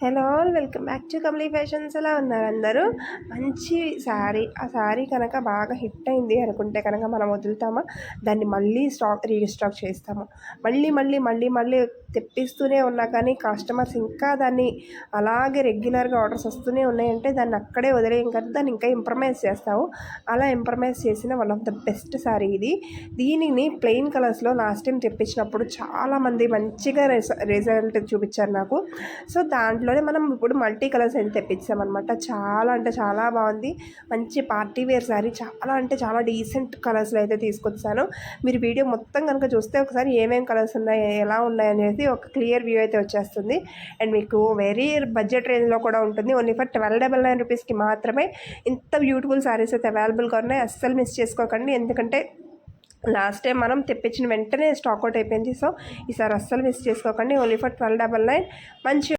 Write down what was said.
Hello all welcome back to Kamli fashions. ఎలా ఉన్నారు అందరూ? మంచి శారీ, ఆ శారీ కనుక బాగా హిట్ అయింది అనుకుంటే కనుక మనం వదులుతామా? దాన్ని మళ్ళీ రీస్టాక్ చేస్తాము. మళ్ళీ మళ్ళీ మళ్ళీ మళ్ళీ తెప్పిస్తూనే ఉన్నా కానీ కస్టమర్స్ ఇంకా దాన్ని అలాగే రెగ్యులర్గా ఆర్డర్స్ వస్తూనే ఉన్నాయంటే దాన్ని అక్కడే వదిలేయం కదా, దాన్ని ఇంకా ఇంప్రమైజ్ చేస్తాము. అలా ఇంప్రమైజ్ చేసిన one of the best sari ఇది. దీనిని ప్లెయిన్ కలర్స్లో లాస్ట్ టైం తెప్పించినప్పుడు చాలామంది మంచిగా రిజల్ట్ చూపించారు నాకు. సో దాంట్లోనే మనం ఇప్పుడు మల్టీ కలర్స్ అయితే తెప్పించామన్నమాట. చాలా అంటే చాలా బాగుంది. మంచి పార్టీ వేర్ శారీ, చాలా అంటే చాలా డీసెంట్ కలర్స్లో అయితే తీసుకొచ్చాను. మీరు వీడియో మొత్తం కనుక చూస్తే ఒకసారి ఏమేమి కలర్స్ ఉన్నాయి, ఎలా ఉన్నాయి అనేది ఒక క్లియర్ వ్యూ అయితే వచ్చేస్తుంది. అండ్ మీకు వెరీ బడ్జెట్ రేంజ్లో కూడా ఉంటుంది. ఓన్లీ ఫర్ 1299 రూపీస్కి మాత్రమే ఇంత బ్యూటిఫుల్ శారీస్ అయితే అవైలబుల్గా ఉన్నాయి. అస్సలు మిస్ చేసుకోకండి, ఎందుకంటే లాస్ట్ టైం మనం తెప్పించిన వెంటనే స్టాక్ అవుట్ అయిపోయింది. సో ఈసారి అస్సలు మిస్ చేసుకోకండి. ఓన్లీ ఫర్ 1299 మంచి